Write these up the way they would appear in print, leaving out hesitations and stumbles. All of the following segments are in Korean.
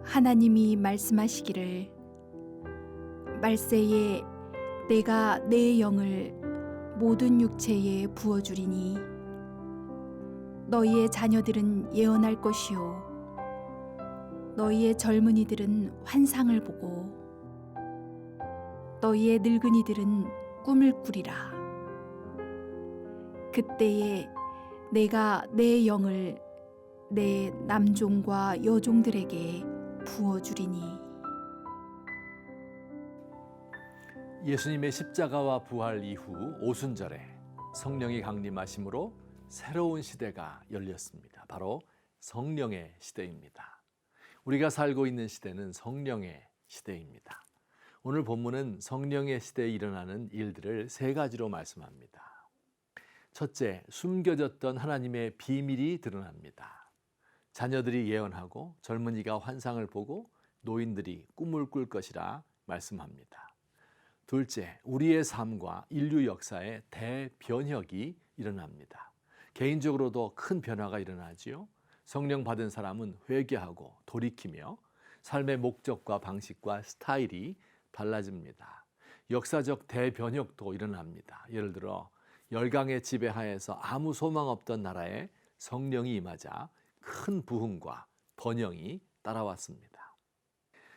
하나님이 말씀하시기를 말세에 내가 내 영을 모든 육체에 부어주리니 너희의 자녀들은 예언할 것이요 너희의 젊은이들은 환상을 보고 너희의 늙은이들은 꿈을 꾸리라. 그때에 내가 내 영을 내 남종과 여종들에게 부어주리니. 예수님의 십자가와 부활 이후 오순절에 성령이 강림하심으로 새로운 시대가 열렸습니다. 바로 성령의 시대입니다. 우리가 살고 있는 시대는 성령의 시대입니다. 오늘 본문은 성령의 시대에 일어나는 일들을 세 가지로 말씀합니다. 첫째, 숨겨졌던 하나님의 비밀이 드러납니다. 자녀들이 예언하고 젊은이가 환상을 보고 노인들이 꿈을 꿀 것이라 말씀합니다. 둘째, 우리의 삶과 인류 역사에 대변혁이 일어납니다. 개인적으로도 큰 변화가 일어나지요. 성령 받은 사람은 회개하고 돌이키며 삶의 목적과 방식과 스타일이 달라집니다. 역사적 대변혁도 일어납니다. 예를 들어 열강의 지배하에서 아무 소망 없던 나라에 성령이 임하자 큰 부흥과 번영이 따라왔습니다.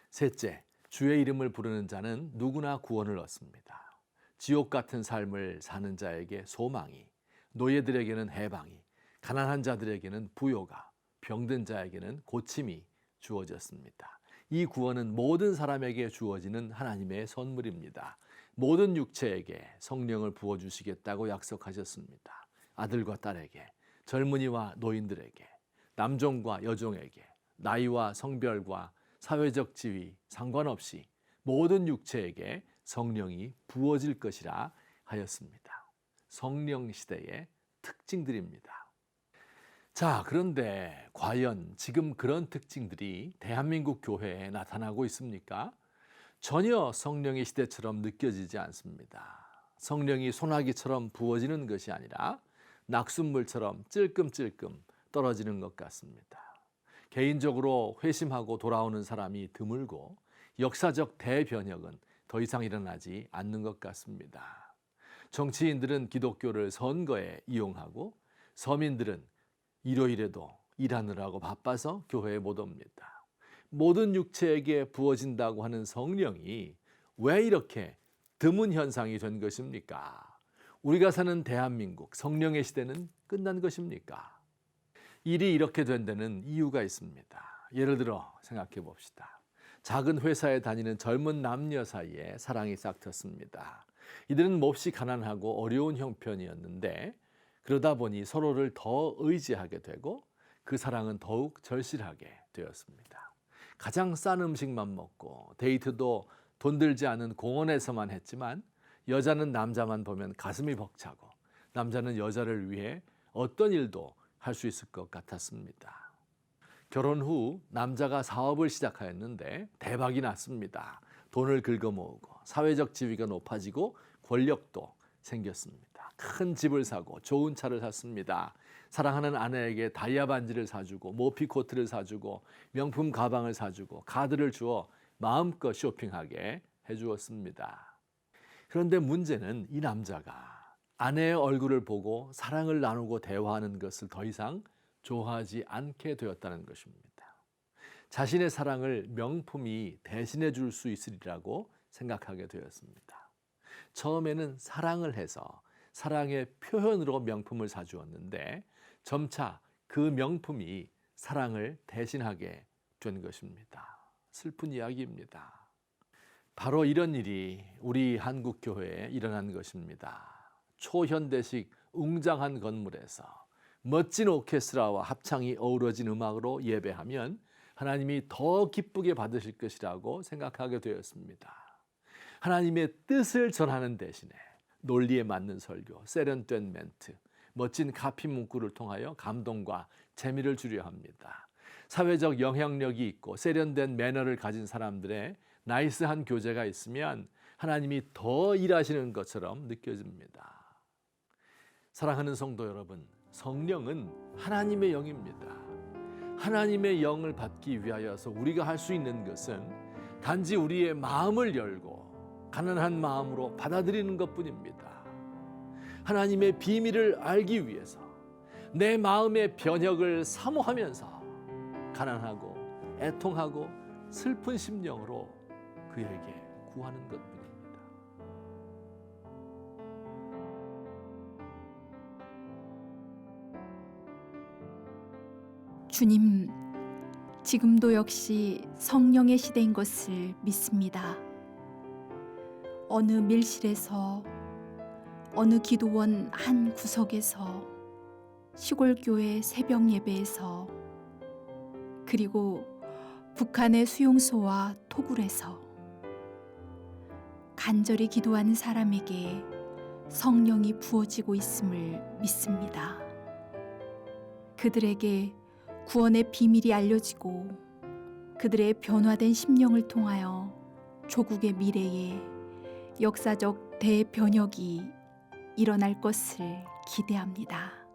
셋째, 주의 이름을 부르는 자는 누구나 구원을 얻습니다. 지옥 같은 삶을 사는 자에게 소망이, 노예들에게는 해방이, 가난한 자들에게는 부요가, 병든 자에게는 고침이 주어졌습니다. 이 구원은 모든 사람에게 주어지는 하나님의 선물입니다. 모든 육체에게 성령을 부어주시겠다고 약속하셨습니다. 아들과 딸에게, 젊은이와 노인들에게, 남종과 여종에게, 나이와 성별과 사회적 지위 상관없이 모든 육체에게 성령이 부어질 것이라 하였습니다. 성령 시대의 특징들입니다. 자, 그런데 과연 지금 그런 특징들이 대한민국 교회에 나타나고 있습니까? 전혀 성령의 시대처럼 느껴지지 않습니다. 성령이 소나기처럼 부어지는 것이 아니라 낙숫물처럼 찔끔찔끔 떨어지는 것 같습니다. 개인적으로 회심하고 돌아오는 사람이 드물고 역사적 대변혁은 더 이상 일어나지 않는 것 같습니다. 정치인들은 기독교를 선거에 이용하고 서민들은 일요일에도 일하느라고 바빠서 교회에 못 옵니다. 모든 육체에게 부어진다고 하는 성령이 왜 이렇게 드문 현상이 된 것입니까? 우리가 사는 대한민국 성령의 시대는 끝난 것입니까? 일이 이렇게 된 데는 이유가 있습니다. 예를 들어 생각해 봅시다. 작은 회사에 다니는 젊은 남녀 사이에 사랑이 싹 텄습니다. 이들은 몹시 가난하고 어려운 형편이었는데 그러다 보니 서로를 더 의지하게 되고 그 사랑은 더욱 절실하게 되었습니다. 가장 싼 음식만 먹고 데이트도 돈 들지 않은 공원에서만 했지만 여자는 남자만 보면 가슴이 벅차고 남자는 여자를 위해 어떤 일도 할 수 있을 것 같았습니다. 결혼 후 남자가 사업을 시작하였는데 대박이 났습니다. 돈을 긁어모으고 사회적 지위가 높아지고 권력도 생겼습니다. 큰 집을 사고 좋은 차를 샀습니다. 사랑하는 아내에게 다이아 반지를 사주고 모피 코트를 사주고 명품 가방을 사주고 카드를 주어 마음껏 쇼핑하게 해주었습니다. 그런데 문제는 이 남자가 아내의 얼굴을 보고 사랑을 나누고 대화하는 것을 더 이상 좋아하지 않게 되었다는 것입니다. 자신의 사랑을 명품이 대신해 줄 수 있으리라고 생각하게 되었습니다. 처음에는 사랑을 해서 사랑의 표현으로 명품을 사주었는데 점차 그 명품이 사랑을 대신하게 된 것입니다. 슬픈 이야기입니다. 바로 이런 일이 우리 한국 교회에 일어난 것입니다. 초현대식 웅장한 건물에서 멋진 오케스트라와 합창이 어우러진 음악으로 예배하면 하나님이 더 기쁘게 받으실 것이라고 생각하게 되었습니다. 하나님의 뜻을 전하는 대신에 논리에 맞는 설교, 세련된 멘트, 멋진 카피 문구를 통하여 감동과 재미를 주려 합니다. 사회적 영향력이 있고 세련된 매너를 가진 사람들의 나이스한 교제가 있으면 하나님이 더 일하시는 것처럼 느껴집니다. 사랑하는 성도 여러분, 성령은 하나님의 영입니다. 하나님의 영을 받기 위하여서 우리가 할 수 있는 것은 단지 우리의 마음을 열고 가난한 마음으로 받아들이는 것뿐입니다. 하나님의 비밀을 알기 위해서 내 마음의 변혁을 사모하면서 가난하고 애통하고 슬픈 심령으로 그에게 구하는 것뿐입니다. 주님, 지금도 역시 성령의 시대인 것을 믿습니다. 어느 밀실에서, 어느 기도원 한 구석에서, 시골 교회 새벽 예배에서, 그리고 북한의 수용소와 토굴에서 간절히 기도하는 사람에게 성령이 부어지고 있음을 믿습니다. 그들에게 구원의 비밀이 알려지고 그들의 변화된 심령을 통하여 조국의 미래에 역사적 대변혁이 일어날 것을 기대합니다.